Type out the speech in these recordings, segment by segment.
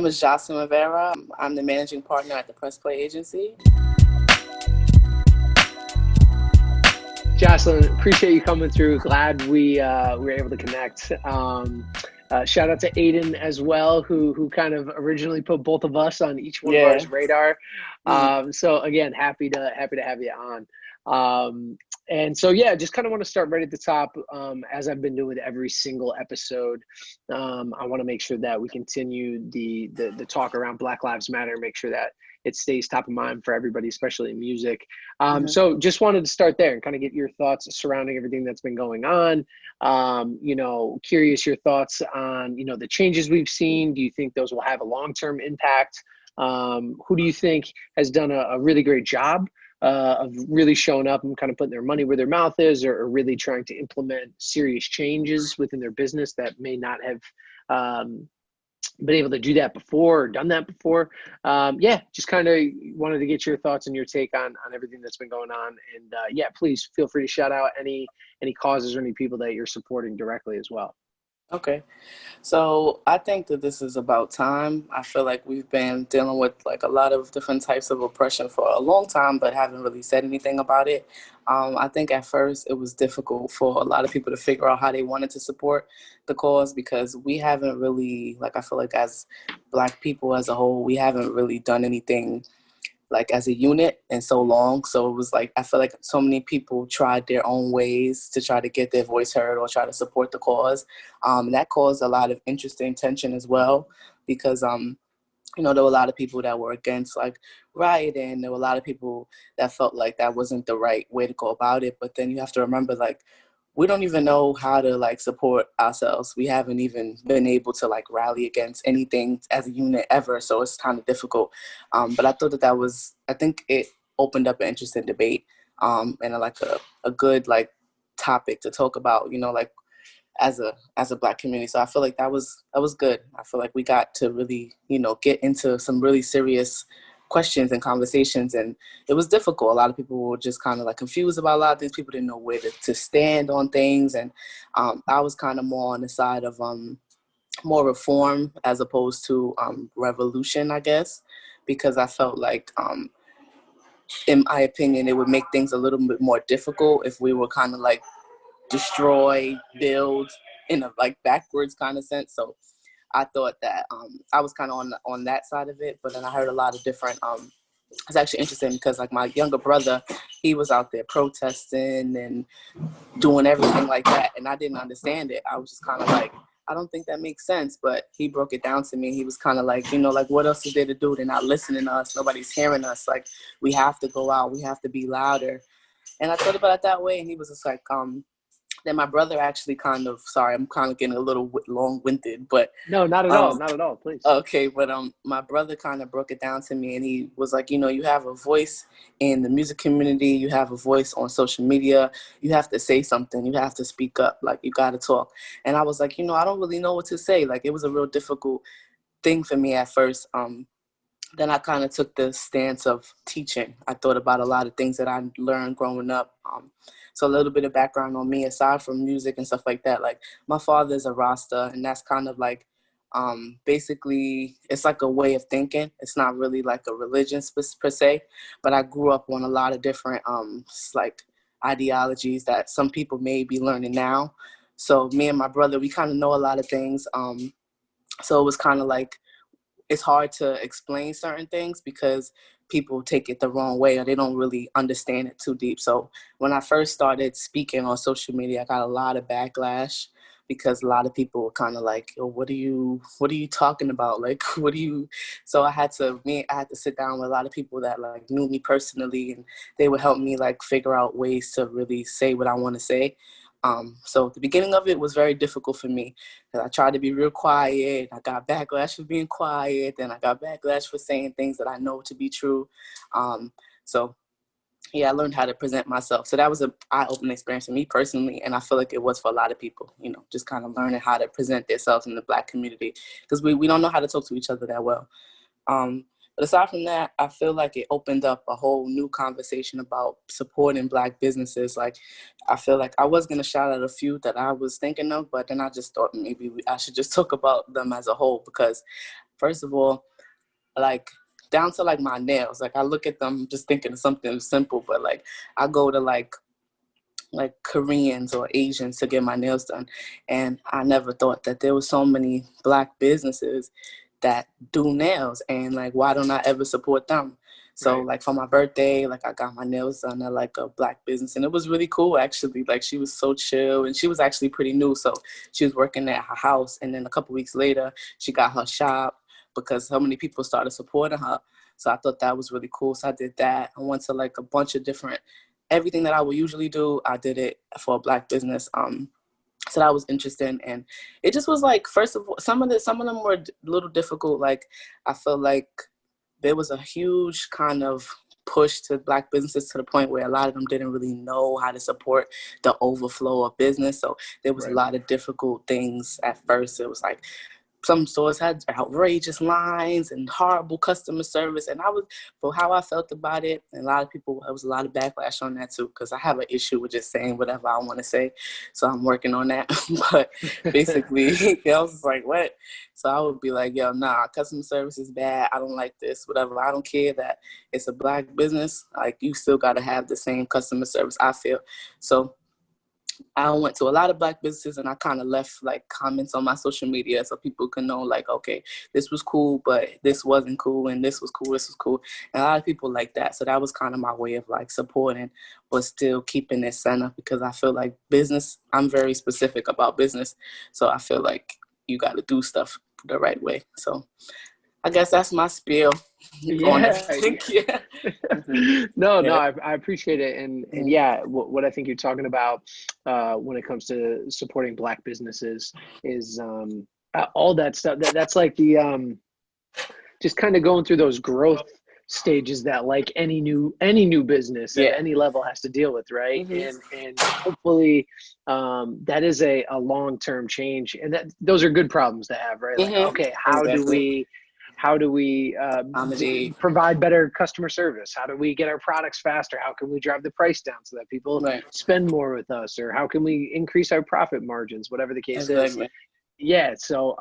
name is Jocelyn Rivera. I'm the managing partner at the PressPlay Agency. Jocelyn, appreciate you coming through. Glad we were able to connect. Shout out to Aiden as well, who kind of originally put both of us on each one of ours radar. So again, happy to have you on. And so yeah, just kind of want to start right at the top. As I've been doing with every single episode, I want to make sure that we continue the talk around Black Lives Matter, make sure that it stays top of mind for everybody, especially in music. So just wanted to start there and kind of get your thoughts surrounding everything that's been going on. Curious your thoughts on, the changes we've seen. Do you think those will have a long-term impact? Who do you think has done a really great job of really showing up and kind of putting their money where their mouth is, or really trying to implement serious changes within their business that may not have been able to do that before or done that before? Just kind of wanted to get your thoughts and your take on everything that's been going on. And please feel free to shout out any causes or any people that you're supporting directly as well. Okay. So I think that this is about time. I feel like we've been dealing with like a lot of different types of oppression for a long time, but haven't really said anything about it. I think at first it was difficult for a lot of people to figure out how they wanted to support the cause, because we haven't really, I feel like as Black people as a whole, we haven't really done anything like as a unit in so long. So it was like, I feel like so many people tried their own ways to try to get their voice heard or try to support the cause. And that caused a lot of interesting tension as well, because, there were a lot of people that were against like rioting. There were a lot of people that felt like that wasn't the right way to go about it. But then you have to remember, like, we don't even know how to like support ourselves. We haven't even been able to like rally against anything as a unit ever. So it's kind of difficult. But I thought I think it opened up an interesting debate and like a good like topic to talk about, as a Black community. So I feel like that was good. I feel like we got to really, get into some really serious questions and conversations, and it was difficult. A lot of people were just kind of like confused about a lot of things. People didn't know where to stand on things, and I was kind of more on the side of more reform as opposed to revolution, I guess, because I felt like in my opinion it would make things a little bit more difficult if we were kind of like destroy, build in a like backwards kind of sense. So I thought that I was kind of on that side of it, but then I heard a lot of different. It's actually interesting because like my younger brother, he was out there protesting and doing everything like that, and I didn't understand it. I was just kind of like, I don't think that makes sense. But he broke it down to me. He was kind of like, like, what else is there to do? They're not listening to us. Nobody's hearing us. Like, we have to go out. We have to be louder. And I thought about it that way, and he was just like, then my brother actually sorry, I'm kind of getting a little long-winded, but no, not at all, please. Okay, but my brother kind of broke it down to me, and he was like, you have a voice in the music community, you have a voice on social media, you have to say something, you have to speak up, like you got to talk. And I was like, I don't really know what to say. Like, it was a real difficult thing for me at first. Then I kind of took the stance of teaching. I thought about a lot of things that I learned growing up. So a little bit of background on me, aside from music and stuff like that. Like, my father's a Rasta, and that's kind of like, basically, it's like a way of thinking. It's not really like a religion per se, but I grew up on a lot of different, like ideologies that some people may be learning now. So me and my brother, we kind of know a lot of things. So it was kind of like, it's hard to explain certain things because people take it the wrong way or they don't really understand it too deep. So when I first started speaking on social media, I got a lot of backlash because a lot of people were kind of like, "Yo, what are you talking about? Like, So I had to sit down with a lot of people that like knew me personally, and they would help me like figure out ways to really say what I want to say. So the beginning of it was very difficult for me because I tried to be real quiet. I got backlash for being quiet, and I got backlash for saying things that I know to be true. So I learned how to present myself. So that was an eye-opening experience for me personally, and I feel like it was for a lot of people, just kind of learning how to present themselves in the Black community because we don't know how to talk to each other that well. But aside from that, I feel like it opened up a whole new conversation about supporting Black businesses. Like, I feel like I was going to shout out a few that I was thinking of, but then I just thought maybe I should just talk about them as a whole because first of all, like down to like my nails. Like I look at them just thinking of something simple, but like I go to like Koreans or Asians to get my nails done. And I never thought that there were so many Black businesses that do nails, and like, why don't I ever support them? So like for my birthday, like I got my nails done at like a Black business, and it was really cool actually. Like she was so chill, and she was actually pretty new. So she was working at her house, and then a couple weeks later, she got her shop because so many people started supporting her. So I thought that was really cool. So I did that. I went to like a bunch of different, everything that I would usually do, I did it for a Black business. So that was interesting, and it just was like, first of all, some of them were a little difficult. Like I feel like there was a huge kind of push to Black businesses to the point where a lot of them didn't really know how to support the overflow of business. So there was a lot of difficult things at first. It was like some stores had outrageous lines and horrible customer service. And I was, for how I felt about it, and a lot of people, there was a lot of backlash on that too, because I have an issue with just saying whatever I want to say. So I'm working on that. But basically, I was like, what? So I would be like, yo, nah, customer service is bad. I don't like this, whatever. I don't care that it's a Black business. Like, you still got to have the same customer service, I feel. So I went to a lot of Black businesses, and I kind of left like comments on my social media so people can know like, okay, this was cool, but this wasn't cool, and this was cool, this was cool. And a lot of people like that. So that was kind of my way of like supporting, but still keeping it center, because I feel like business, I'm very specific about business. So I feel like you got to do stuff the right way. So I guess that's my spiel on everything. Yeah. No, I appreciate it. And yeah, what I think you're talking about when it comes to supporting Black businesses is all that stuff. That's like the just kind of going through those growth stages that like any new business at any level has to deal with, right? And hopefully that is a long-term change, and that those are good problems to have, right? Like, okay, how do we provide better customer service? How do we get our products faster? How can we drive the price down so that people spend more with us? Or how can we increase our profit margins, whatever the case is? Yeah, so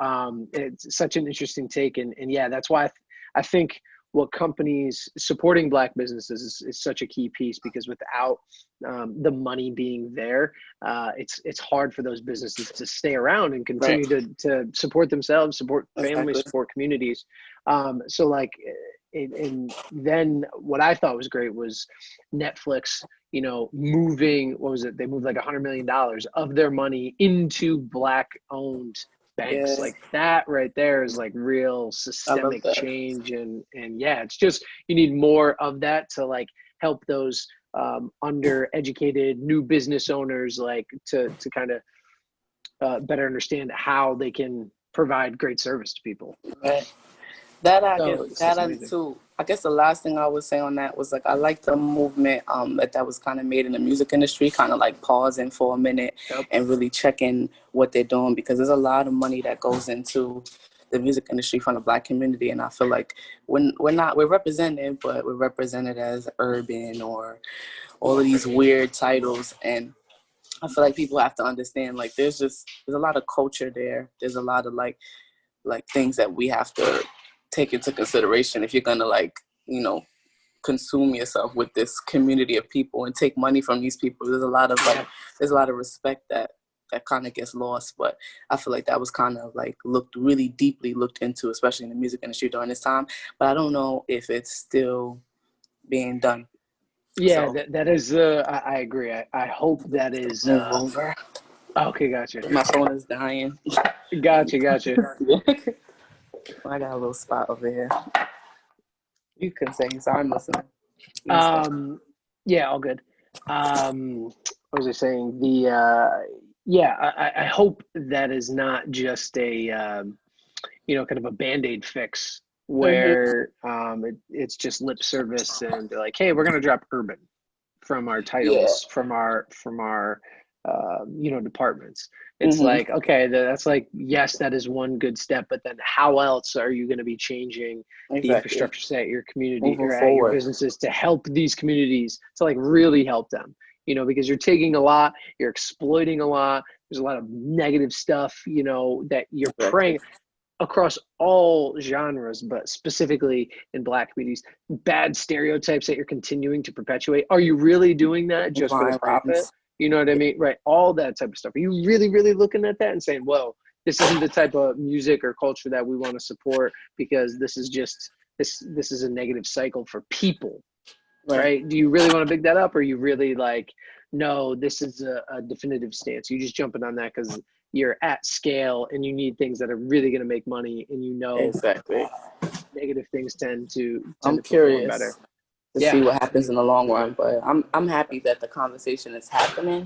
it's such an interesting take. And yeah, that's why I think what companies supporting Black businesses is such a key piece, because without the money being there, it's hard for those businesses to stay around and continue to support themselves, support families, support communities. So like, and then what I thought was great was Netflix, moving, what was it? They moved like $100 million of their money into Black owned banks. Like that right there is like real systemic change. And yeah, it's just, you need more of that to like help those undereducated new business owners, like to kind of better understand how they can provide great service to people. That I guess too. I guess the last thing I would say on that was like, I like the movement that was kind of made in the music industry, kind of like pausing for a minute and really checking what they're doing, because there's a lot of money that goes into the music industry from the Black community, and I feel like we're represented, but we're represented as urban or all of these weird titles. And I feel like people have to understand, like, there's a lot of culture there. There's a lot of like things that we have to take into consideration if you're gonna like, consume yourself with this community of people and take money from these people. There's a lot of respect that kind of gets lost. But I feel like that was kind of like really deeply looked into, especially in the music industry during this time. But I don't know if it's still being done. Yeah, so, that is. I agree. I hope that is over. Okay, gotcha. My phone is dying. Gotcha. I got a little spot over here. You can say, so I'm listening. Yeah, all good. What was I saying? I hope that is not just a, kind of a Band-Aid fix where it's just lip service and they're like, hey, we're going to drop urban from our titles, from our departments. It's like, okay, that's like, yes, that is one good step, but then how else are you going to be changing the infrastructure at your community or at your businesses to help these communities, to like really help them, because you're taking a lot, you're exploiting a lot. There's a lot of negative stuff, that you're praying. across all genres, but specifically in Black communities, bad stereotypes that you're continuing to perpetuate? Are you really doing that just for the profit? You know what I mean? Right. All that type of stuff. Are you really, really looking at that and saying, whoa, this isn't the type of music or culture that we want to support because this is just, this is a negative cycle for people, right? Do you really want to pick that up, or are you really like, no, this is a definitive stance? You just jumping on that because you're at scale and you need things that are really going to make money, and you know exactly negative things tend to I'm perform better. curious to see what happens in the long run, but I'm happy that the conversation is happening.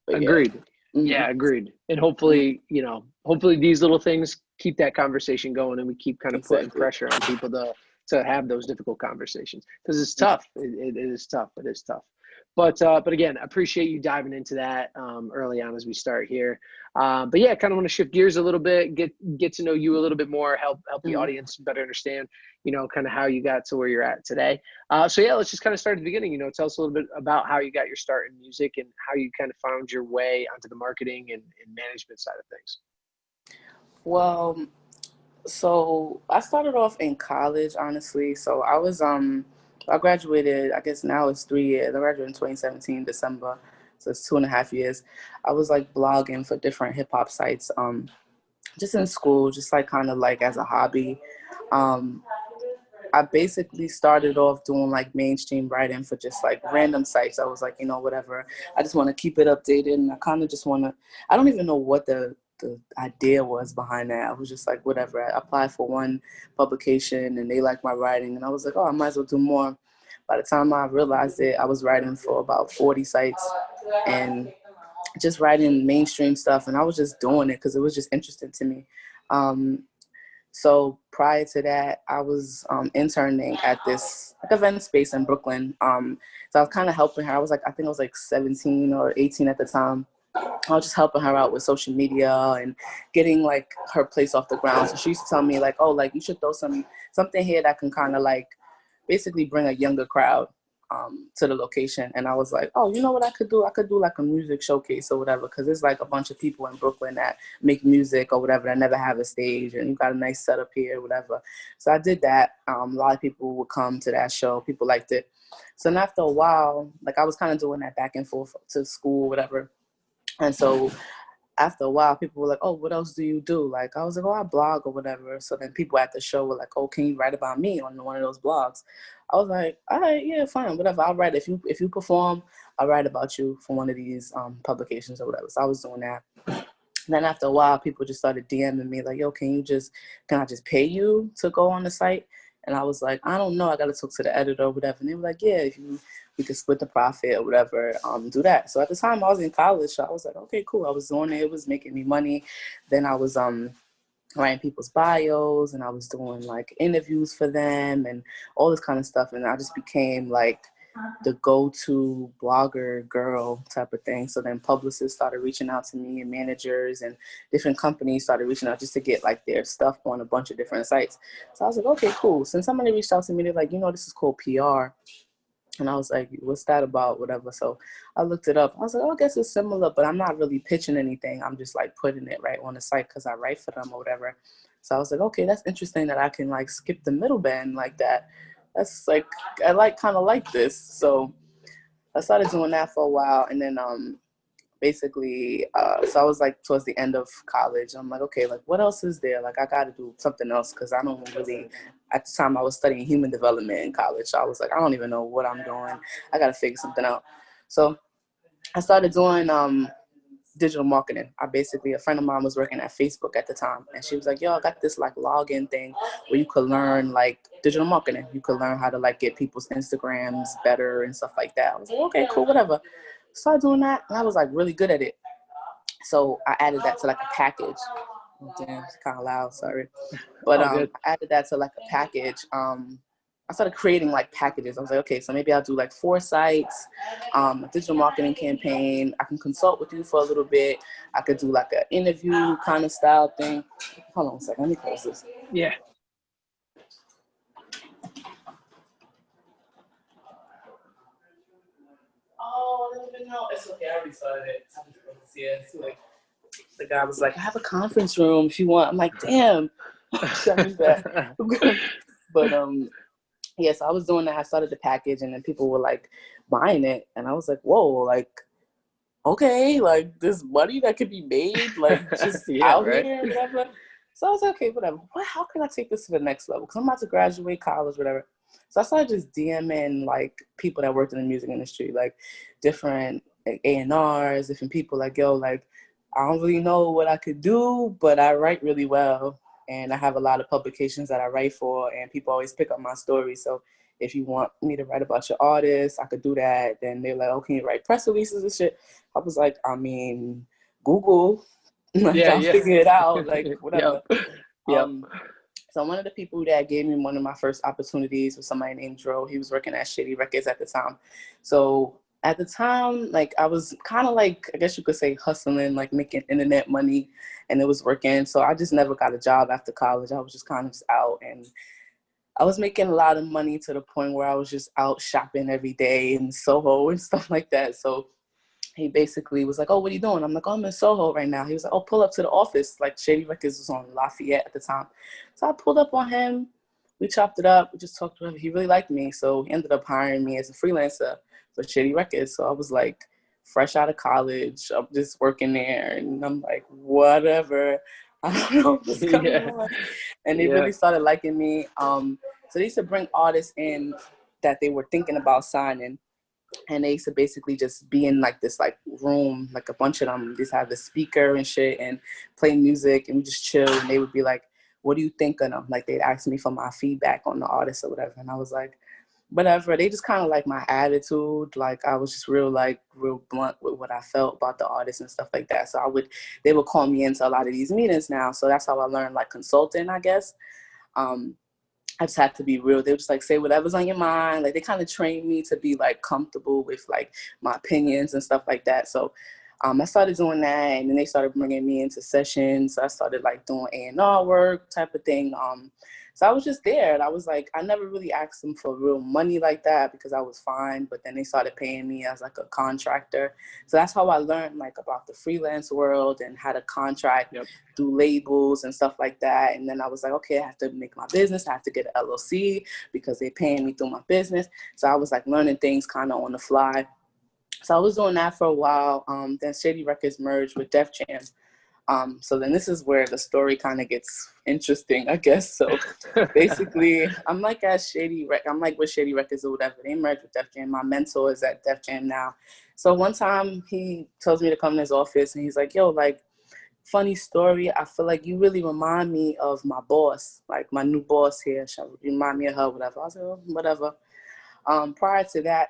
Agreed. Yeah, agreed. And hopefully, you know, hopefully these little things keep that conversation going, and we keep kind of putting pressure on people to have those difficult conversations, because it's tough. It is tough. It is tough. But again, I appreciate you diving into that early on as we start here. But yeah, kind of want to shift gears a little bit, get to know you a little bit more, help the audience better understand, you know, kind of how you got to where you're at today. So yeah, let's just kind of start at the beginning. You know, tell us a little bit about how you got your start in music and how you kind of found your way onto the marketing and management side of things. Well, so I started off in college, honestly. So I graduated, I guess now it's 3 years. I graduated in 2017, December. So it's 2.5 years. I was like blogging for different hip hop sites, just in school, just like kind of like as a hobby. I basically started off doing like mainstream writing for just like random sites. I was like, you know, whatever. I just want to keep it updated, and I kind of just want to, I don't even know what the idea was behind that. I was just like, whatever. I applied for one publication and they liked my writing, and I was like, oh, I might as well do more. By the time I realized it, I was writing for about 40 sites and just writing mainstream stuff, and I was just doing it because it was just interesting to me. So prior to that, I was interning at this like event space in Brooklyn. So I was kind of helping her. I think I was like 17 or 18 at the time. I was just helping her out with social media and getting like her place off the ground. So she used to tell me like, oh, like you should throw something here that can kind of like basically bring a younger crowd to the location. And I was like, oh, you know what I could do? I could do like a music showcase or whatever, because there's like a bunch of people in Brooklyn that make music or whatever that never have a stage, and you got a nice setup here, whatever. So I did that. A lot of people would come to that show. People liked it. So then after a while, like I was kind of doing that back and forth to school, whatever. And so after a while, people were like, oh, what else do you do? Like, I was like, oh, I blog or whatever. So then people at the show were like, oh, can you write about me on one of those blogs? I was like, all right, yeah, fine, whatever. I'll write. If you perform, I'll write about you for one of these publications or whatever. So I was doing that. And then after a while, people just started DMing me like, yo, can I just pay you to go on the site? And I was like, I don't know. I got to talk to the editor or whatever. And they were like, yeah, if we could split the profit or whatever, do that. So at the time I was in college, so I was like, okay, cool. I was doing it. It was making me money. Then I was writing people's bios, and I was doing like interviews for them and all this kind of stuff. And I just became like the go-to blogger girl type of thing. So then publicists started reaching out to me, and managers and different companies started reaching out just to get like their stuff on a bunch of different sites. So I was like, okay, cool. Since somebody reached out to me, they're like, you know, this is called PR. And I was like, what's that about? Whatever. So I looked it up. I was like, oh, I guess it's similar, but I'm not really pitching anything. I'm just like putting it right on the site because I write for them or whatever. So I was like, okay, that's interesting that I can like skip the middleman like that. That's like, I kind of like this. So I started doing that for a while. And then basically, so I was like towards the end of college. I'm like, okay, like what else is there? Like I got to do something else, because I don't really, at the time I was studying human development in college. So I was like, I don't even know what I'm doing. I got to figure something out. So I started doing digital marketing. A friend of mine was working at Facebook at the time, and she was like, yo, I got this like login thing where you could learn like digital marketing. You could learn how to like get people's Instagrams better and stuff like that. I was like, okay, cool, whatever. Started doing that, and I was like really good at it. So I added that to like a package. Damn, it's kind of loud, sorry. But I added that to like a package. I started creating like packages. I was like, okay, so maybe I'll do like 4 sites, a digital marketing campaign. I can consult with you for a little bit. I could do like an interview kind of style thing. Hold on a second, let me close this. Yeah. Oh, I don't even know. It's okay, I already started it. I just see like the guy was like, I have a conference room if you want. I'm like, damn. Shut me back. But yeah, so I was doing that. I started the package, and then people were like buying it, and I was like, whoa, like, okay, like this money that could be made, like just Yeah, out right. here, whatever. So I was like, okay, whatever. How can I take this to the next level? Because I'm about to graduate college, whatever. So I started just DMing like people that worked in the music industry, like different like, A&Rs, different people. Like, yo, like I don't really know what I could do, but I write really well, and I have a lot of publications that I write for, and people always pick up my story. So if you want me to write about your artist, I could do that. Then they're like, oh, can you write press releases and shit? I was like, I mean, Google, like Yeah, I'll yeah. figure it out, like whatever. Yep. Yep. Um, so one of the people that gave me one of my first opportunities was somebody named Dro. He was working at Shady Records at the time. So at the time, like I was kind of like, I guess you could say hustling, like making internet money, and it was working. So I just never got a job after college. I was just kind of just out, and I was making a lot of money to the point where I was just out shopping every day in Soho and stuff like that. So he basically was like, oh, what are you doing? I'm like, oh, I'm in Soho right now. He was like, oh, pull up to the office. Like Shady Records was on Lafayette at the time. So I pulled up on him. We chopped it up. We just talked to him. He really liked me. So he ended up hiring me as a freelancer for Shady Records. So I was like fresh out of college. I'm just working there. And I'm like, whatever. I don't know what's coming Yeah. on. And they Yeah. really started liking me. So they used to bring artists in that they were thinking about signing, and they used to basically just be in like this like room, like a bunch of them just have the speaker and shit and play music, and we just chill, and they would be like, what do you think of them? Like they'd ask me for my feedback on the artist or whatever, and I was like, whatever. They just kind of like my attitude, like I was just real blunt with what I felt about the artist and stuff like that. So they would call me into a lot of these meetings now, so that's how I learned like consulting, I guess. I just had to be real. They were just like, say whatever's on your mind. Like they kind of trained me to be like comfortable with like my opinions and stuff like that. So I started doing that, and then they started bringing me into sessions. So I started like doing A&R work type of thing. So I was just there, and I was like, I never really asked them for real money like that because I was fine. But then they started paying me as like a contractor. So that's how I learned like about the freelance world and how to contract through labels and stuff like that. And then I was like, okay, I have to make my business. I have to get an LLC because they're paying me through my business. So I was like learning things kind of on the fly. So I was doing that for a while. Then Shady Records merged with Def Jam. So then this is where the story kind of gets interesting, I guess. So basically, I'm like with Shady Records or whatever. They merged with Def Jam. My mentor is at Def Jam now. So one time he tells me to come in his office, and he's like, yo, like, funny story. I feel like you really remind me of my boss, like my new boss here. She remind me of her, whatever. I was like, oh, whatever. Prior to that,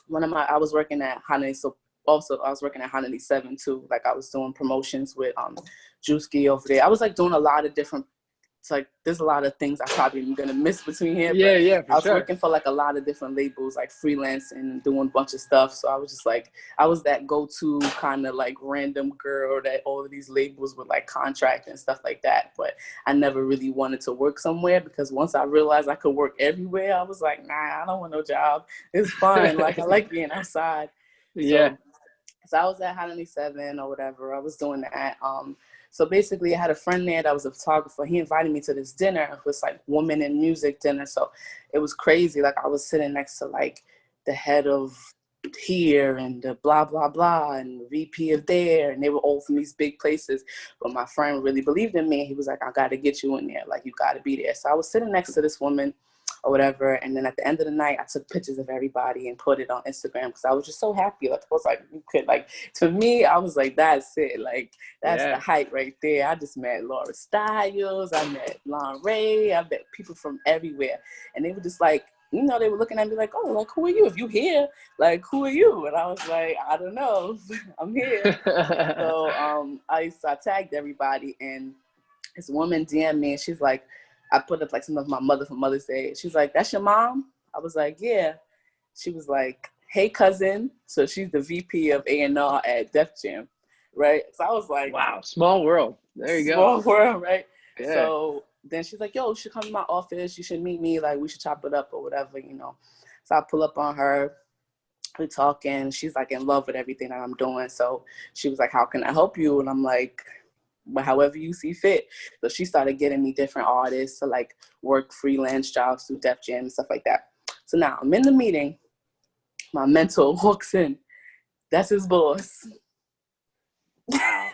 I was working at Holiday, so also I was working at Holiday 7 too. Like I was doing promotions with Drewski over there. I was like doing a lot of different, it's like there's a lot of things I probably am gonna miss between here, but Yeah, I for was sure. working for like a lot of different labels, like freelance and doing a bunch of stuff. So I was just like, I was that go-to kind of like random girl that all of these labels would like contract and stuff like that. But I never really wanted to work somewhere because once I realized I could work everywhere, I was like, nah, I don't want no job. It's fun. Like I like being outside. Yeah. So I was at Holiday 7 or whatever. I was doing that. So basically, I had a friend there that was a photographer. He invited me to this dinner. It was like women in music dinner. So it was crazy. Like I was sitting next to like the head of here and the blah, blah, blah and the VP of there. And they were all from these big places. But my friend really believed in me. He was like, I got to get you in there. Like, you got to be there. So I was sitting next to this woman or whatever. And then at the end of the night, I took pictures of everybody and put it on Instagram because I was just so happy. Like, I was like, you could, like, to me, I was like, that's it. Like, that's the hype right there. I just met Laura Styles. I met Lon Ray. I met people from everywhere. And they were just like, you know, they were looking at me like, oh, like, who are you? If you here, like, who are you? And I was like, I don't know. I'm here. So I tagged everybody, and this woman DM'd me, and she's like, I put up like some of my mother from Mother's Day. She's like, that's your mom? I was like, yeah. She was like, hey, cousin. So she's the VP of A&R at Def Jam, right? So I was like, wow, small world. There you small go. world, right? Yeah. So then she's like, yo, you should come to my office. You should meet me. Like, we should chop it up or whatever, you know. So I pull up on her. We talking. She's like in love with everything that I'm doing. So she was like, how can I help you? And I'm like, however you see fit. So she started getting me different artists to like work freelance jobs through Def Jam and stuff like that. So now I'm in the meeting. My mentor walks in. That's his boss. Wow.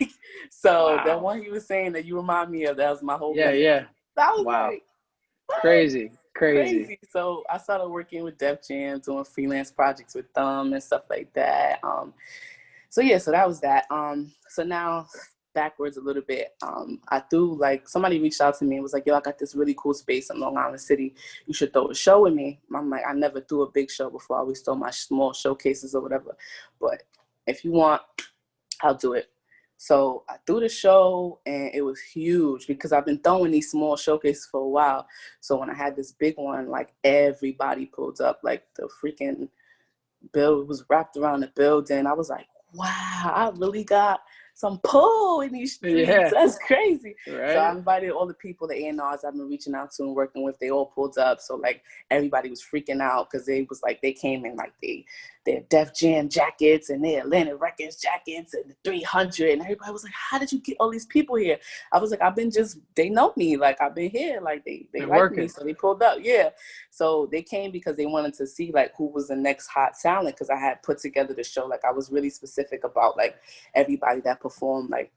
So that one he was saying that you remind me of, that was my whole mentor. Yeah. I was Wow. like, what? Crazy. So I started working with Def Jam, doing freelance projects with them and stuff like that. So that was that. So now backwards a little bit. I threw, like, somebody reached out to me and was like, yo, I got this really cool space in Long Island City. You should throw a show with me. I'm like, I never threw a big show before. I always throw my small showcases or whatever. But if you want, I'll do it. So I threw the show and it was huge because I've been throwing these small showcases for a while. So when I had this big one, like everybody pulled up, like the freaking bill was wrapped around the building. I was like, wow, I really got some pull in these streets. Yeah. That's crazy. Right. So I invited all the people, the A&Rs I've been reaching out to and working with. They all pulled up. So like everybody was freaking out because they was like, they came in like their Def Jam jackets and their Atlantic Records jackets and the 300. And everybody was like, how did you get all these people here? I was like, they know me. Like, I've been here. Like, they like working. Me. So they pulled up. Yeah. So they came because they wanted to see like who was the next hot talent, because I had put together the show. Like, I was really specific about like everybody that performed. Like,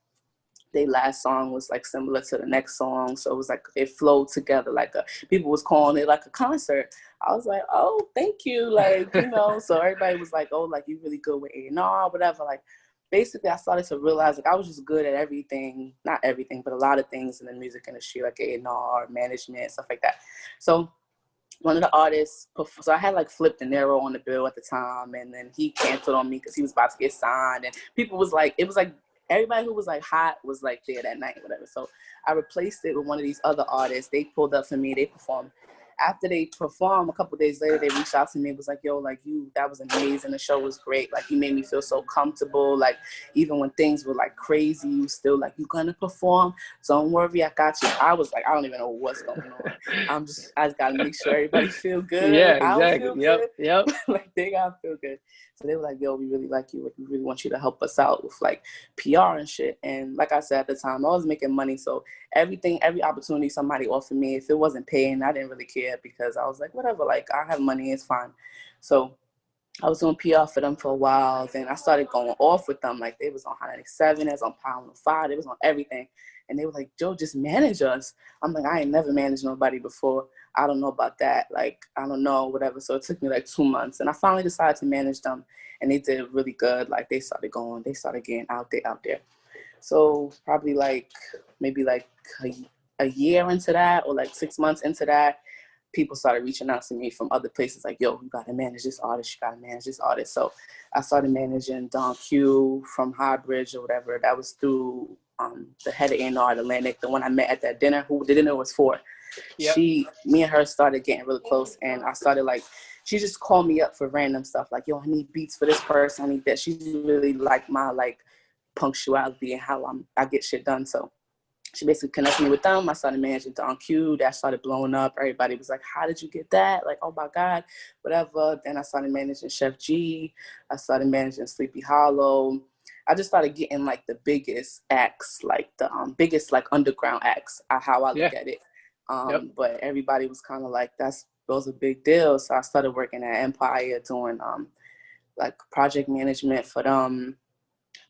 their last song was like similar to the next song, so it was like it flowed together. Like people was calling it like a concert. I was like, oh, thank you, like, you know. So everybody was like, oh, like, you really good with A&R, whatever. Like, basically, I started to realize like I was just good at everything, not everything, but a lot of things in the music industry, like A&R, management, stuff like that. So one of the artists, so I had like Flip De Niro on the bill at the time, and then he canceled on me because he was about to get signed, and people was like, it was like everybody who was like hot was like there that night, whatever. So I replaced it with one of these other artists. They pulled up for me. They performed. After they performed, a couple of days later, they reached out to me. It was like, yo, like, that was amazing. The show was great. Like, you made me feel so comfortable. Like, even when things were like crazy, you still like, you gonna perform? Don't worry, I got you. I was like, I don't even know what's going on. I just gotta make sure everybody feel good. Yeah, exactly. I feel good. Yep. Like, they gotta feel good. So they were like, yo, we really like you. We really want you to help us out with like PR and shit. And like I said, at the time, I was making money. So every opportunity somebody offered me, if it wasn't paying, I didn't really care, because I was like, whatever, like, I have money, it's fine. So I was doing PR for them for a while. Then I started going off with them. Like, they was on Hot 97, they was on Power 105, they was on everything. And they were like, Joe, just manage us. I'm like, I ain't never managed nobody before. I don't know about that. Like, I don't know, whatever. So it took me like 2 months. And I finally decided to manage them. And they did really good. Like, they started getting out there. So probably like, maybe like a year into that, or like 6 months into that, people started reaching out to me from other places like, yo, you got to manage this artist. You got to manage this artist. So I started managing Don Q from Highbridge or whatever. That was through the head of A&R at Atlantic, the one I met at that dinner, who the dinner was for. Yep. Me and her started getting really close, and I started like, she just called me up for random stuff. Like, yo, I need beats for this person. I need that. She really liked my like punctuality and how I get shit done. So she basically connected me with them. I started managing Don Q. That started blowing up. Everybody was like, how did you get that? Like, oh my God, whatever. Then I started managing Sheff G. I started managing Sleepy Hallow. I just started getting like the biggest acts, like the biggest like underground acts, how I look at it. But everybody was kind of like, those are big deals. So I started working at Empire doing like project management for them.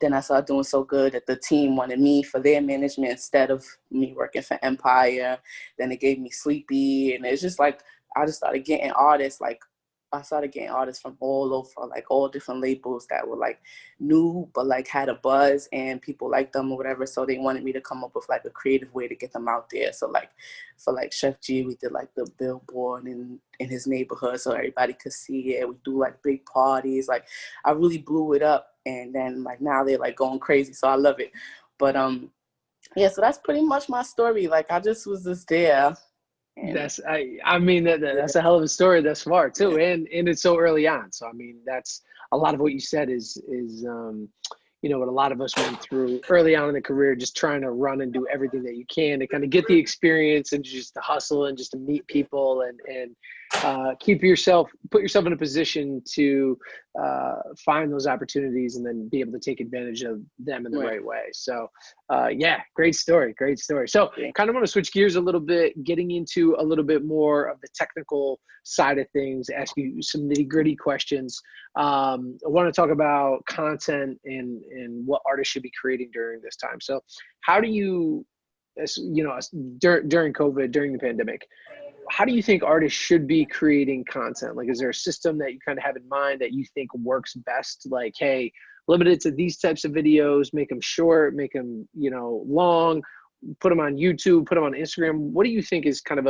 Then I started doing so good that the team wanted me for their management instead of me working for Empire. Then they gave me Sleepy, and it's just like, I just started getting artists. Like, I started getting artists from all over, like all different labels that were like new, but like had a buzz and people liked them or whatever. So they wanted me to come up with like a creative way to get them out there. So like for like Sheff G, we did like the billboard in his neighborhood so everybody could see it. We do like big parties. Like, I really blew it up. And then like now they're like going crazy. So I love it. But yeah, so that's pretty much my story. Like, I just was just there. That's I mean that's a hell of a story thus far too, and it's so early on. So I mean, that's a lot of what you said is you know, what a lot of us went through early on in the career, just trying to run and do everything that you can to kind of get the experience and just to hustle and just to meet people and put yourself in a position to find those opportunities and then be able to take advantage of them in the right way. So yeah, great story. So kind of want to switch gears a little bit, getting into a little bit more of the technical side of things, ask you some nitty gritty questions. I want to talk about content and what artists should be creating during this time. So how do you, during COVID, during the pandemic, how do you think artists should be creating content? Like, is there a system that you kind of have in mind that you think works best? Like, hey, limit it to these types of videos, make them short, make them, long, put them on YouTube, put them on Instagram. What do you think is kind of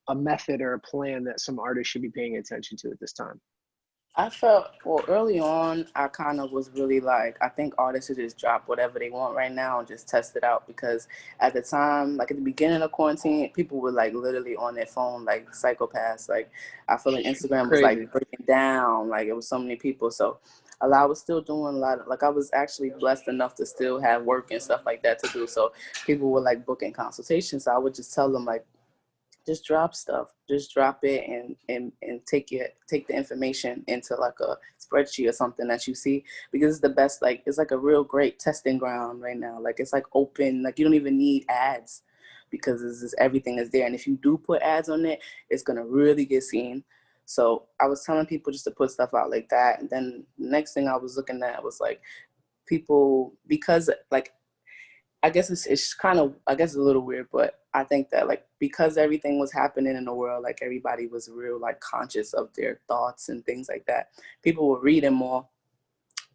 a method or a plan that some artists should be paying attention to at this time? I felt, well, early on, I kind of was really like, I think artists should just drop whatever they want right now and just test it out, because at the time, like at the beginning of quarantine, people were like literally on their phone like psychopaths. Like I feel like Instagram was like breaking down, like it was so many people. So I was still doing a lot of, like I was actually blessed enough to still have work and stuff like that to do. So people were like booking consultations. So I would just tell them like, just drop stuff, just drop it and take the information into like a spreadsheet or something that you see, because it's the best, like it's like a real great testing ground right now. Like it's like open, like you don't even need ads, because it's just, everything is there. And if you do put ads on it, it's gonna really get seen. So I was telling people just to put stuff out like that. And then the next thing I was looking at was like people, because like I guess it's kind of, I guess it's a little weird, but I think that like because everything was happening in the world, like everybody was real like conscious of their thoughts and things like that. People were reading more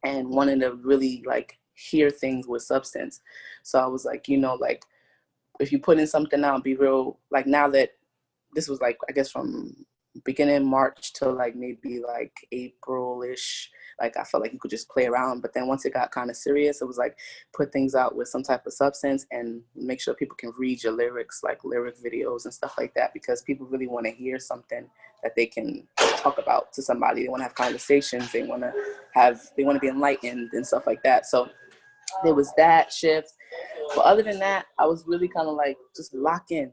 and wanting to really like hear things with substance. So I was like, like if you put in something out, be real. Like now that this was like, I guess from beginning March to like maybe like April-ish, like I felt like you could just play around. But then once it got kind of serious, it was like put things out with some type of substance and make sure people can read your lyrics, like lyric videos and stuff like that, because people really want to hear something that they can talk about to somebody. They want to have conversations. They want to be enlightened and stuff like that. So there was that shift. But other than that, I was really kind of like just lock in,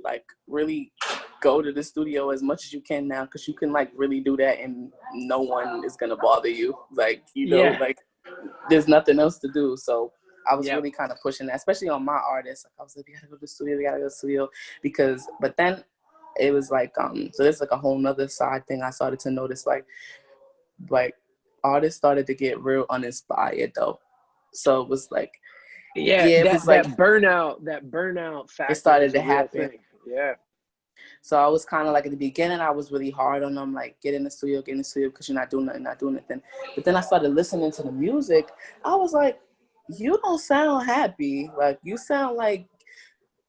like really go to the studio as much as you can now, because you can like really do that and no one is gonna bother you. Like like there's nothing else to do. So I was really kind of pushing that, especially on my artists. Like I was like, we gotta go to the studio, because but then it was like so there's like a whole nother side thing I started to notice, like artists started to get real uninspired though. So it was like it was like that burnout factor, it started to happen. Yeah. So I was kind of like at the beginning, I was really hard on them, like get in the studio, because you're not doing nothing. But then I started listening to the music. I was like, you don't sound happy. Like you sound like,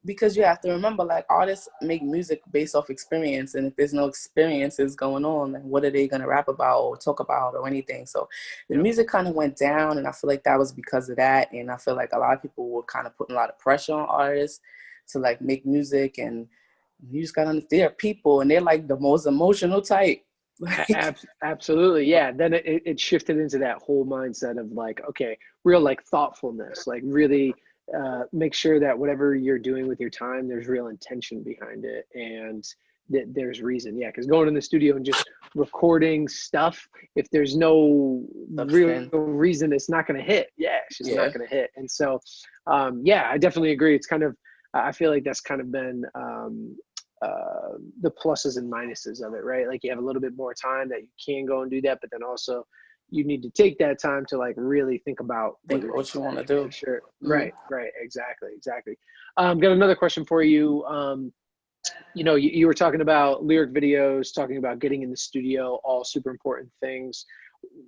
because you have to remember, like artists make music based off experience. And if there's no experiences going on, then what are they going to rap about or talk about or anything? So the music kind of went down, and I feel like that was because of that. And I feel like a lot of people were kind of putting a lot of pressure on artists to like make music, and you just got to understand, they're people and they're like the most emotional type. Absolutely. Yeah. Then it shifted into that whole mindset of like, okay, real like thoughtfulness, like really make sure that whatever you're doing with your time, there's real intention behind it and that there's reason. Yeah. Because going in the studio and just recording stuff, if there's no real reason, it's not going to hit. Yeah. It's just not going to hit. And so, I definitely agree. It's kind of, I feel like that's kind of been the pluses and minuses of it, right? Like you have a little bit more time that you can go and do that, but then also you need to take that time to like really think about what you want to do. Sure. Mm-hmm. Right. Exactly. Got another question for you. You were talking about lyric videos, talking about getting in the studio, all super important things.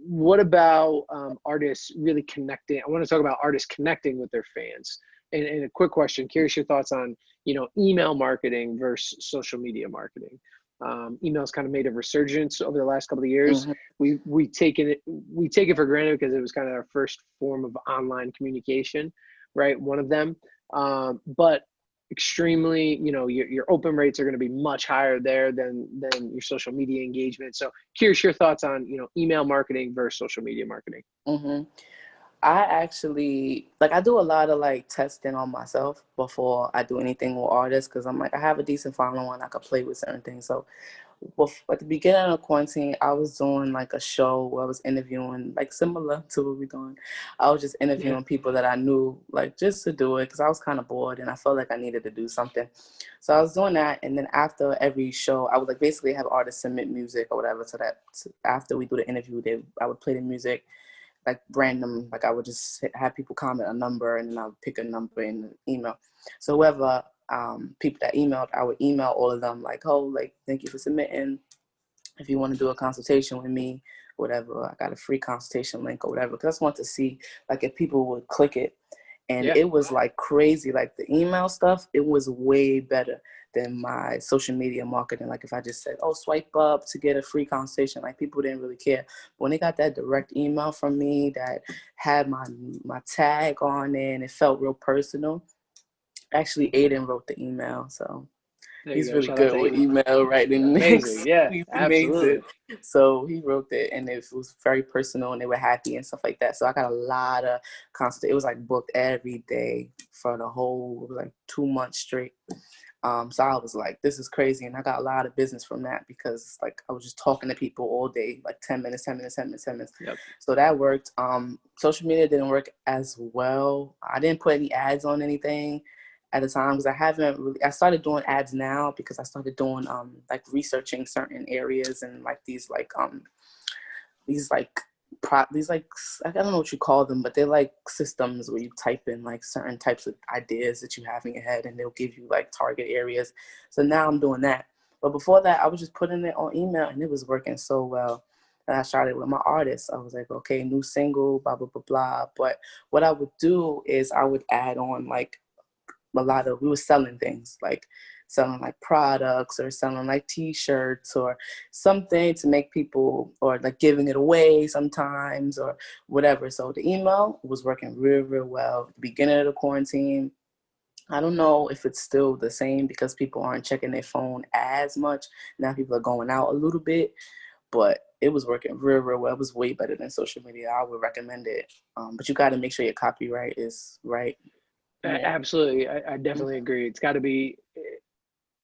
What about artists really connecting? I want to talk about artists connecting with their fans. And a quick question, curious your thoughts on, email marketing versus social media marketing. Email's kind of made a resurgence over the last couple of years. Mm-hmm. We take it for granted because it was kind of our first form of online communication, right? One of them, but extremely, your open rates are going to be much higher there than your social media engagement. So curious your thoughts on, email marketing versus social media marketing. Mm-hmm. I actually, like, I do a lot of like testing on myself before I do anything with artists, because I'm like, I have a decent following, I could play with certain things. So at the beginning of quarantine, I was doing like a show where I was interviewing, like similar to what we're doing. I was just interviewing people that I knew, like just to do it, because I was kind of bored and I felt like I needed to do something. So I was doing that, and then after every show, I would like basically have artists submit music or whatever. So that after we do the interview, I would play the music like random, like I would just have people comment a number, and then I would pick a number in the email. So whoever people that emailed, I would email all of them like, oh, like, thank you for submitting. If you want to do a consultation with me, whatever, I got a free consultation link or whatever. Because I just want to see like if people would click it. And it was like crazy. Like the email stuff, it was way better than my social media marketing. Like if I just said, oh, swipe up to get a free consultation, like people didn't really care. But when they got that direct email from me that had my tag on it and it felt real personal, actually Aiden wrote the email. So he's really good with email writing. Amazing. Yeah, He's absolutely. amazing. So he wrote it, and it was very personal, and they were happy and stuff like that. So I got a lot of constant. It was like booked every day for the whole like 2 months straight. So I was like, this is crazy. And I got a lot of business from that because like I was just talking to people all day, like 10 minutes, 10 minutes, 10 minutes, 10 minutes. Yep. So that worked. Social media didn't work as well. I didn't put any ads on anything at the time because I started doing ads now because I started doing like researching certain areas and like these like I don't know what you call them, but they're like systems where you type in like certain types of ideas that you have in your head and they'll give you like target areas. So now I'm doing that. But before that, I was just putting it on email and it was working so well. And I started with my artists. I was like, okay, new single, blah, blah, blah, blah. But what I would do is I would add on like we were selling things like selling like products or selling like t-shirts or something to make people, or like giving it away sometimes or whatever. So the email was working real, real well at the beginning of the quarantine. I don't know if it's still the same because people aren't checking their phone as much. Now people are going out a little bit, but it was working real, real well. It was way better than social media. I would recommend it. But you got to make sure your copyright is right. Absolutely. I definitely agree. It's got to be,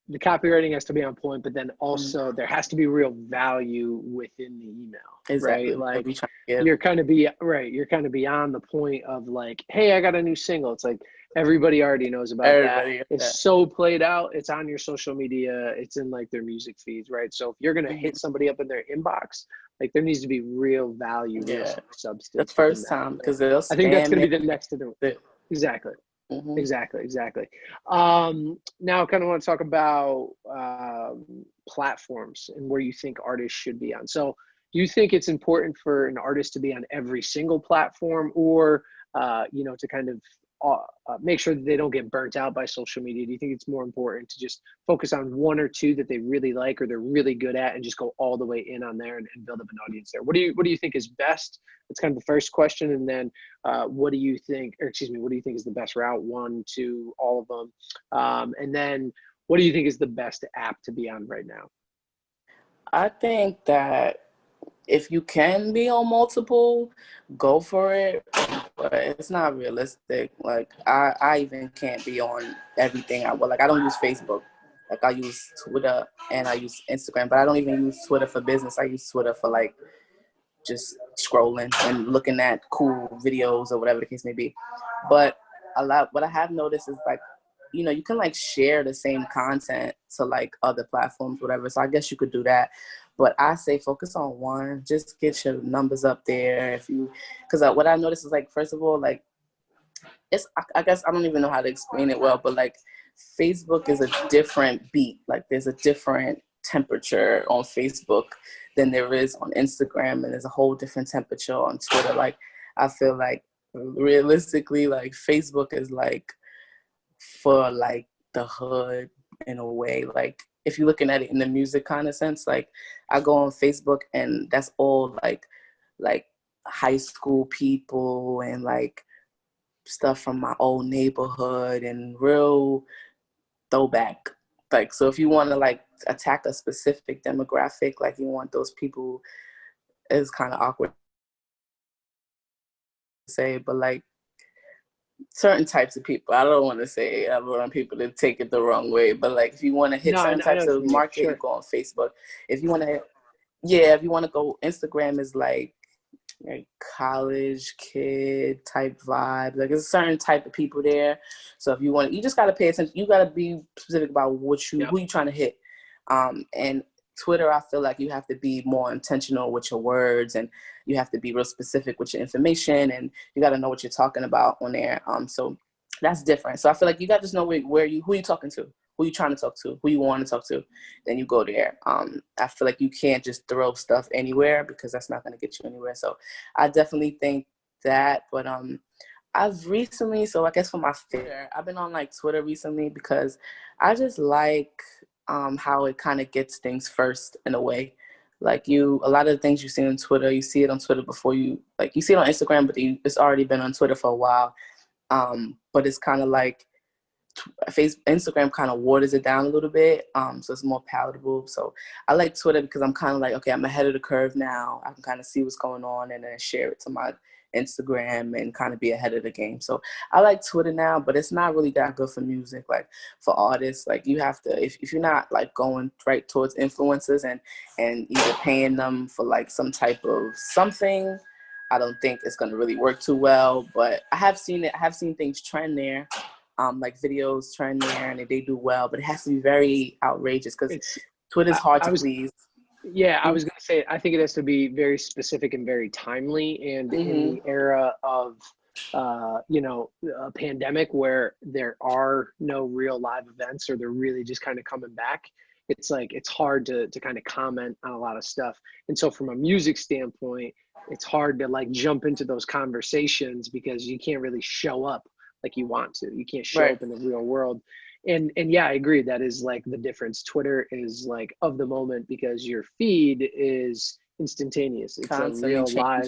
the copywriting has to be on point, but then also there has to be real value within the email, exactly. right? Like you're kind of beyond the point of like, hey, I got a new single. It's like everybody already knows about that. It's so played out. It's on your social media. It's in like their music feeds, right? So if you're going to hit somebody up in their inbox, like there needs to be real value, real substance. The first time, because I think that's going to be the next to do it. Exactly. Mm-hmm. Exactly. Now I kind of want to talk about platforms and where you think artists should be on. So do you think it's important for an artist to be on every single platform, or, to kind of make sure that they don't get burnt out by social media? Do you think it's more important to just focus on one or two that they really like or they're really good at and just go all the way in on there and build up an audience there? What do you think is best? That's kind of the first question. And then what do you think is the best route? 1, 2, all of them. And then what do you think is the best app to be on right now? I think that if you can be on multiple, go for it. But it's not realistic. Like I even can't be on everything. I don't use Facebook. Like I use Twitter and I use Instagram, but I don't even use Twitter for business. I use Twitter for like just scrolling and looking at cool videos or whatever the case may be. But what I have noticed is like, you can like share the same content to like other platforms, whatever. So I guess you could do that. But I say focus on one, just get your numbers up there. Because what I noticed is like, first of all, like I guess I don't even know how to explain it well, but like Facebook is a different beat. Like there's a different temperature on Facebook than there is on Instagram, and there's a whole different temperature on Twitter. Like I feel like realistically, like Facebook is like for like the hood in a way. Like if you're looking at it in the music kind of sense, like I go on Facebook and that's all like high school people and like stuff from my old neighborhood and real throwback. Like, so if you want to like attack a specific demographic, like you want those people, it's kind of awkward say, but like certain types of people. I don't want to say, I don't want people to take it the wrong way, but like if you want to hit No, certain I know types what you of mean. market, Sure. you go on Facebook. If you want to, yeah, if you want to go, Instagram is like college kid type vibe. Like there's a certain type of people there. So if you want, you just got to pay attention. You got to be specific about who you trying to hit. And Twitter, I feel like you have to be more intentional with your words, and you have to be real specific with your information, and you got to know what you're talking about on there. So that's different. So I feel like you got to just know who you talking to, who you trying to talk to, who you want to talk to, then you go there. I feel like you can't just throw stuff anywhere because that's not going to get you anywhere. So I definitely think that, but I've recently, so I guess for my Twitter, I've been on like Twitter recently because I just like how it kind of gets things first in a way. Like a lot of the things you see on Twitter, you see it on Twitter before you see it on Instagram, but it's already been on Twitter for a while. But it's kind of like Instagram kind of waters it down a little bit, so it's more palatable. So I like Twitter because I'm kind of like, okay, I'm ahead of the curve now. I can kind of see what's going on and then share it to my Instagram and kind of be ahead of the game. So I like Twitter now, but it's not really that good for music. Like for artists, like you have to, if you're not like going right towards influencers and either paying them for like some type of something, I don't think it's going to really work too well. But I have seen things trend there. Like videos trend there and they do well, but it has to be very outrageous because Twitter's hard to please. Yeah, I was going to say, I think it has to be very specific and very timely. And in the era of, a pandemic where there are no real live events or they're really just kind of coming back, it's like, it's hard to kind of comment on a lot of stuff. And so from a music standpoint, it's hard to like jump into those conversations because you can't really show up like you want to. You can't show up in the real world. And yeah, I agree. That is like the difference. Twitter is like of the moment because your feed is instantaneous. It's constantly a real live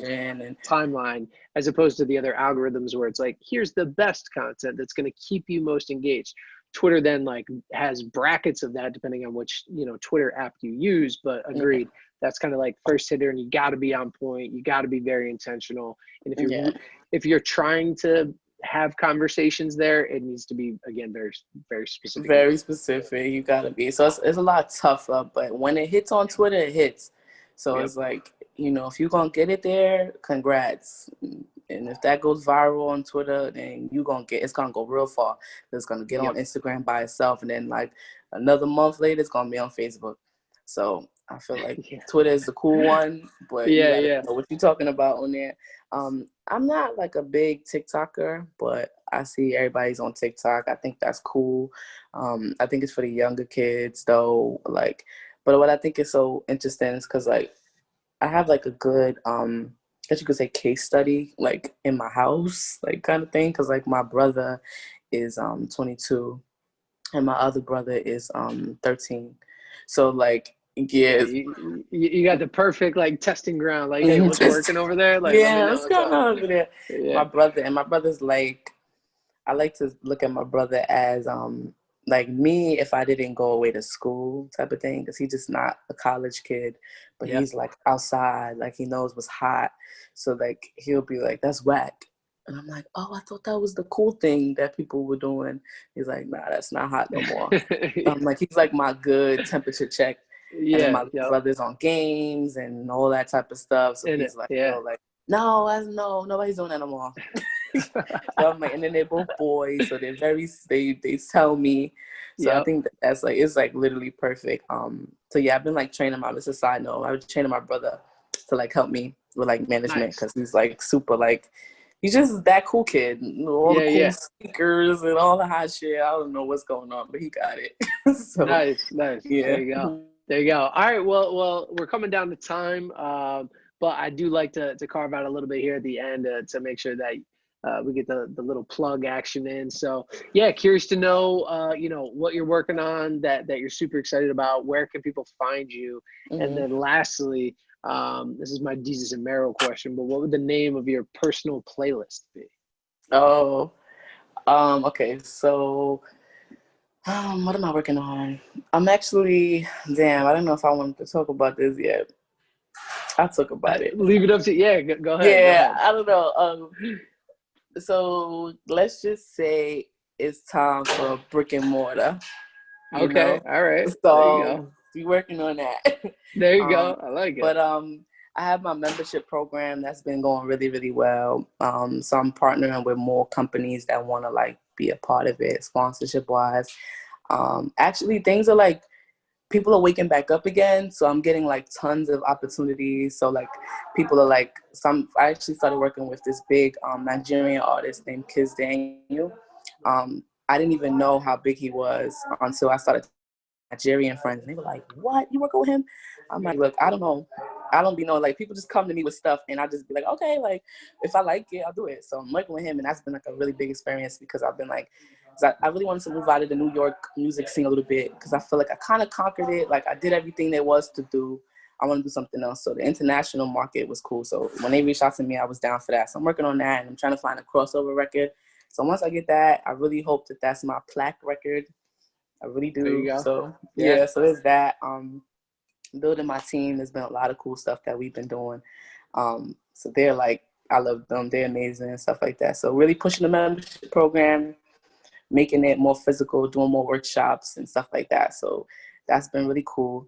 timeline, as opposed to the other algorithms where it's like, here's the best content that's going to keep you most engaged. Twitter then like has brackets of that depending on which, Twitter app you use, but agreed. That's kind of like first hitter and you got to be on point. You got to be very intentional. And if you're trying to have conversations there, it needs to be, again, very, very specific. Very specific. You gotta be. So it's a lot tougher, but when it hits on Twitter, it hits. So it's like, if you're gonna get it there, congrats. And if that goes viral on Twitter, then it's gonna go real far. It's gonna get on Instagram by itself, and then like another month later, it's gonna be on Facebook. So I feel like Twitter is the cool one, but you gotta know what you're talking about on there. I'm not like a big TikToker, but I see everybody's on TikTok. I think that's cool. I think it's for the younger kids though. Like, but what I think is so interesting is because like I have like a good I guess you could say case study like in my house, like kind of thing. Because like my brother is 22 and my other brother is 13. So like you got the perfect like testing ground. Like, hey, what's working over there? Like, what's going on over there? My brother's like, I like to look at my brother as like me if I didn't go away to school type of thing, because he's just not a college kid, but he's like outside, like he knows what's hot. So like he'll be like, that's whack. And I'm like, oh, I thought that was the cool thing that people were doing. He's like, nah, that's not hot no more. I'm like, he's like my good temperature check. And then my brother's on games and all that type of stuff. So he's like, no, nobody's doing that no more. So I'm like, and then they're both boys, so they're they tell me. So I think that's like, it's like literally perfect. So yeah, I've been like training this is a side note. I was training my brother to like help me with like management because he's like super like, he's just that cool kid. All the cool speakers and all the hot shit. I don't know what's going on, but he got it. So, nice. Yeah. There you go. All right. Well, we're coming down to time, but I do like to carve out a little bit here at the end to make sure that we get the little plug action in. So yeah, curious to know, what you're working on that you're super excited about. Where can people find you? And then lastly, this is my Jesus and Meryl question, but what would the name of your personal playlist be? Oh, okay. So, what am I working on? I'm actually, I don't know if I wanted to talk about this yet. I'll talk about it. Leave it up to, go ahead. Yeah, I don't know. So let's just say it's time for brick and mortar, you Okay, know? all right. There you So go. we working on that. There you um, go. I like it. but I have my membership program that's been going really, really well. So I'm partnering with more companies that want to like be a part of it, sponsorship wise. Actually, things are like people are waking back up again, so I'm getting like tons of opportunities. So like people are like I actually started working with this big Nigerian artist named Kiz Daniel. I didn't even know how big he was until I started Nigerian friends, and they were like, "What? You work with him?" I'm like, "Look, I don't know. I don't be knowing. Like, people just come to me with stuff, and I just be like, okay, like, if I like it, I'll do it." So I'm working with him, and that's been like a really big experience because I've been like, I really wanted to move out of the New York music scene a little bit because I feel like I kind of conquered it. Like, I did everything there was to do. I want to do something else. So the international market was cool. So when they reached out to me, I was down for that. So I'm working on that, and I'm trying to find a crossover record. So once I get that, I really hope that that's my plaque record. I really There you do. go. So Yeah. yeah, so there's that. Building my team, there's been a lot of cool stuff that we've been doing. So they're like, I love them. They're amazing and stuff like that. So really pushing the membership program, making it more physical, doing more workshops and stuff like that. So that's been really cool.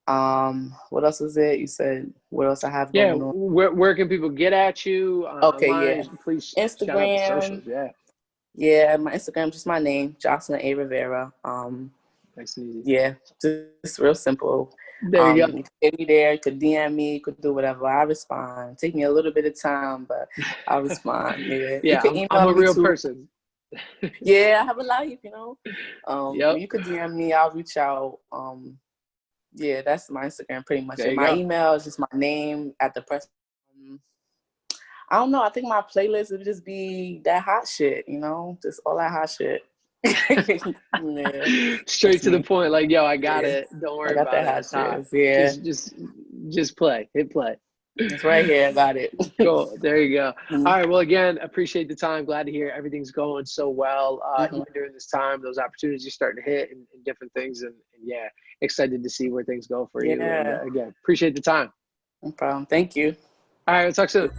What else is it? You said what else I have Yeah. going on? Where can people get at you Okay, yeah. online? Please shout out the Instagram. socials. Yeah. Yeah, my Instagram, just my name, Jocelyn A. Rivera. Nice and easy. Yeah, just real simple. There you You could get me there, you could DM me, you could do whatever. I respond. Take me a little bit of time, but I respond. Yeah, you Yeah, could I'm email a me real too. person. Yeah, I have a life, Yep. you could DM me. I'll reach out. Yeah, that's my Instagram pretty much. There And you my go. email is just my name at the press. I don't know. I think my playlist would just be that hot shit. Just all that hot shit. Yeah, Straight that's to the me. point. Like, yo, I got Yeah, it. Don't I worry got about that it. hot It's hot. shit. Yeah. Just play. Hit play. It's right here. I got it. Cool. There you go. Mm-hmm. All right. Well, again, appreciate the time. Glad to hear everything's going so well. Mm-hmm. Even during this time, those opportunities are starting to hit and different things. And yeah, excited to see where things go for you. And Yeah. again, appreciate the time. No problem. Thank you. All right. We'll talk soon.